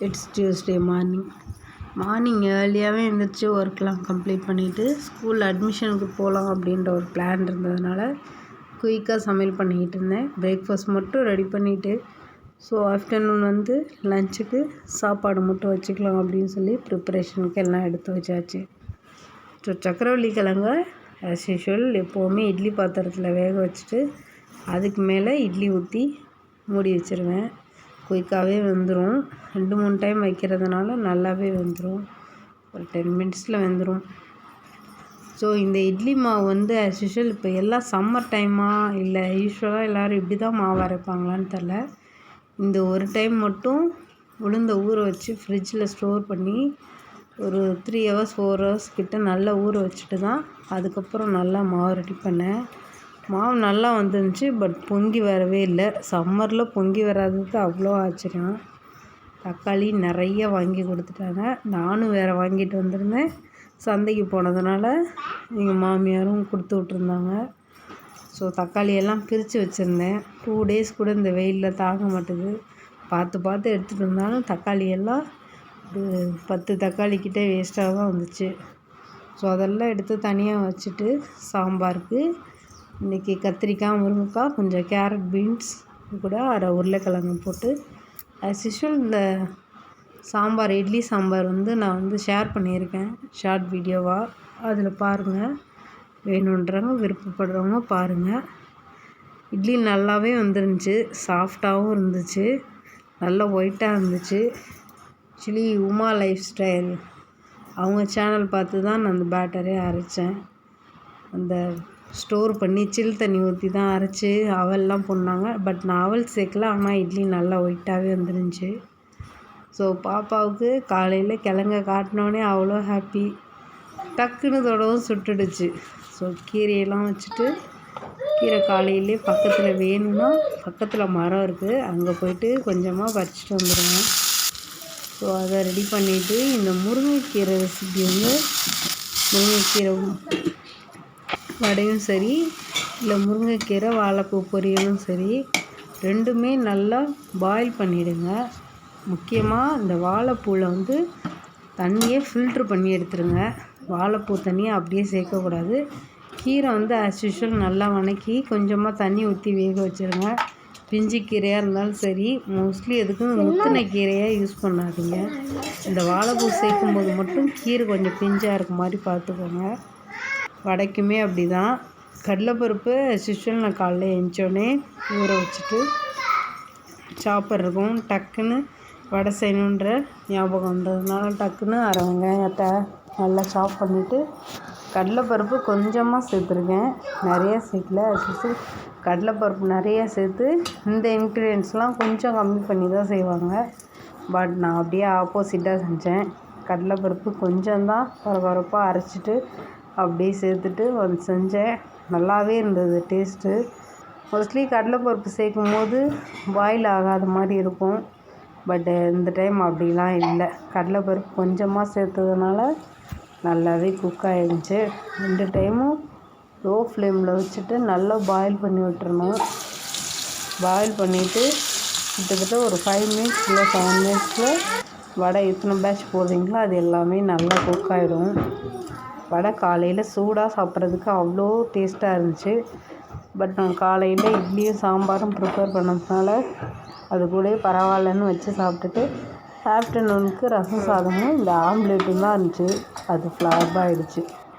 It's Tuesday morning ஏர்லியாகவே எழுந்திரிச்சி ஒர்க்லாம் complete பண்ணிவிட்டு ஸ்கூல் அட்மிஷனுக்கு போகலாம் அப்படின்ற ஒரு பிளான் இருந்ததுனால குயிக்காக சமையல் பண்ணிக்கிட்டு இருந்தேன். பிரேக்ஃபாஸ்ட் மட்டும் ரெடி பண்ணிவிட்டு ஸோ ஆஃப்டர்நூன் லஞ்சுக்கு சாப்பாடு மட்டும் வச்சுக்கலாம் அப்படின்னு சொல்லி ப்ரிப்பரேஷனுக்கு எல்லாம் எடுத்து வச்சாச்சு. ஸோ சக்கரவள்ளி கிழங்க ஆஸ் யூஷுவல் எப்போவுமே இட்லி பாத்திரத்தில் வேக வச்சுட்டு அதுக்கு மேலே இட்லி ஊற்றி மூடி வச்சுருவேன். குயிக்காகவே வெந்துடும். 2-3 டைம் வைக்கிறதுனால நல்லாவே வெந்துடும். ஒரு 10 மினிட்ஸில் வெந்துடும். ஸோ இந்த இட்லி மாவு ஆஸ் யூஷுவல் இப்போ எல்லாம் சம்மர் டைமா இல்லை யூஸ்வலாக எல்லோரும் இப்படி தான் மாவு அரைப்பாங்களான்னு தெரில. இந்த ஒரு டைம் மட்டும் உளுந்த ஊற வச்சு ஃப்ரிட்ஜில் ஸ்டோர் பண்ணி ஒரு 3 ஹவர்ஸ் 4 ஹவர்ஸ் கிட்ட நல்லா ஊற வச்சுட்டு தான் அதுக்கப்புறம் நல்லா மாவு ரெடி பண்ணேன். மாவு நல்லா வந்துருந்துச்சு. பட் பொங்கி வரவே இல்லை. சம்மரில் பொங்கி வராததுக்கு அவ்வளோ ஆச்சரியம். தக்காளி நிறைய வாங்கி கொடுத்துட்டாங்க. நானும் வேறு வாங்கிட்டு வந்திருந்தேன். சந்தைக்கு போனதுனால எங்கள் மாமியாரும் கொடுத்து விட்ருந்தாங்க. ஸோ தக்காளியெல்லாம் பிரித்து வச்சுருந்தேன். 2 டேஸ் கூட இந்த வெயிலில் தாங்க மாட்டுது. பார்த்து எடுத்துகிட்டு இருந்தாலும் தக்காளியெல்லாம் ஒரு 10 தக்காளிக்கிட்டே வேஸ்ட்டாக தான் வந்துச்சு. ஸோ அதெல்லாம் எடுத்து தனியாக வச்சுட்டு சாம்பாருக்கு இன்றைக்கி கத்திரிக்காய், முருங்கைக்காய், கொஞ்சம் கேரட், பீன்ஸ் கூட அரை உருளைக்கிழங்கு போட்டு ஆஸ் யூஷுவல் இந்த சாம்பார் இட்லி சாம்பார் நான் ஷேர் பண்ணியிருக்கேன் ஷார்ட் வீடியோவாக. அதில் பாருங்கள். வேணுன்றவங்க விருப்பப்படுறவங்க பாருங்கள். இட்லி நல்லாவே வந்துருந்துச்சு. சாஃப்டாகவும் இருந்துச்சு. நல்லா ஒயிட்டாக இருந்துச்சு. ஆக்சுவலி உமா லைஃப் ஸ்டைல் அவங்க சேனல் பார்த்து தான் நான் அந்த பேட்டரே அரைச்சேன். அந்த ஸ்டோர் பண்ணி சில் தண்ணி ஊற்றி தான் அரைச்சி அவல்லாம் பண்ணாங்க. பட் நான் அவல் சேர்க்கல. ஆனால் இட்லி நல்லா ஒயிட்டாகவே வந்துருந்துச்சு. ஸோ பாப்பாவுக்கு காலையில் கிழங்க காட்டினோடனே அவ்வளோ ஹாப்பி. டக்குன்னு தொடவும் சுட்டுடுச்சு. ஸோ கீரையெல்லாம் வச்சுட்டு கீரை காலையிலே பக்கத்தில் வேணும்னா பக்கத்தில் மரம் இருக்குது. அங்கே போய்ட்டு கொஞ்சமாக பறிச்சிட்டு வந்துடுவேன். ஸோ அதை ரெடி பண்ணிவிட்டு இந்த முருங்கைக்கீரை ரெசிபி முருங்கைக்கீரை வடையும் சரி இல்லை முருங்கைக்கீரை வாழைப்பூ பொரியலும் சரி ரெண்டுமே நல்லா பாயில் பண்ணிவிடுங்க. முக்கியமாக இந்த வாழைப்பூவில் தண்ணியை ஃபில்ட்ரு பண்ணி எடுத்துருங்க. வாழைப்பூ தண்ணியை அப்படியே சேர்க்கக்கூடாது. கீரை ஆஸ் யூஷுவல் நல்லா வதக்கி கொஞ்சமாக தண்ணி ஊற்றி வேக வச்சுருங்க. பிஞ்சு கீரையாக இருந்தாலும் சரி. மோஸ்ட்லி எதுக்கும் முத்தின கீரையாக யூஸ் பண்ணாதீங்க. இந்த வாழைப்பூ சேர்க்கும்போது மட்டும் கீரை கொஞ்சம் பிஞ்சாக இருக்க மாதிரி பார்த்துக்கோங்க. வடைக்குமே அப்படி தான். கடலைப்பருப்பு ஆஸ் யூஷுவல் நான் காலைல எழுந்தோடனே ஊற வச்சுட்டு சாப்பர் இருக்கும். டக்குன்னு வடை செய்யணுன்ற ஞாபகம் வந்ததுனால டக்குன்னு அரை வெங்காயத்தை நல்லா சாப் பண்ணிவிட்டு கடலைப்பருப்பு கொஞ்சமாக சேர்த்துருக்கேன். நிறையா சேர்க்கல. கடலைப்பருப்பு நிறையா சேர்த்து இந்த இன்க்ரீடியன்ட்ஸ்லாம் கொஞ்சம் கம்மி பண்ணி தான் செய்வாங்க. பட் நான் அப்படியே ஆப்போசிட்டாக செஞ்சேன். கடலைப்பருப்பு கொஞ்சம்தான் குறப்பாக அரைச்சிட்டு அப்படியே சேர்த்துட்டு செஞ்சேன். நல்லாவே இருந்தது டேஸ்ட்டு. மோஸ்ட்லி கடலைப்பருப்பு சேர்க்கும் போது பாயில் ஆகாத மாதிரி இருக்கும். பட் இந்த டைம் அப்படிலாம் இல்லை. கடலைப்பருப்பு கொஞ்சமாக சேர்த்ததுனால நல்லாவே குக் ஆகிடுச்சு. 2 டைமும் லோ ஃப்ளேமில் வச்சுட்டு நல்லா பாயில் பண்ணி விட்டுறணும். பாயில் பண்ணிவிட்டு கிட்டத்தட்ட ஒரு 5 மினிட்ஸ் இல்லை 7 மினிட்ஸில் வடை எத்தனை பேட்ச் போடுறீங்களோ அது எல்லாமே நல்லா குக் ஆகிடும். வடை காலையில் சூடாக சாப்பிட்றதுக்கு அவ்வளோ டேஸ்ட்டாக இருந்துச்சு. பட் நான் காலையில் இட்லியும் சாம்பாரும் ப்ரிப்பேர் பண்ணதுனால அது கூட பரவாயில்லன்னு வச்சு சாப்பிட்டுட்டு ஆஃப்டர்நூனுக்கு ரசம் சாதமும் இந்த ஆம்லேட்டும் தான் இருந்துச்சு. அது ஃப்ளாப் ஆகிடுச்சு.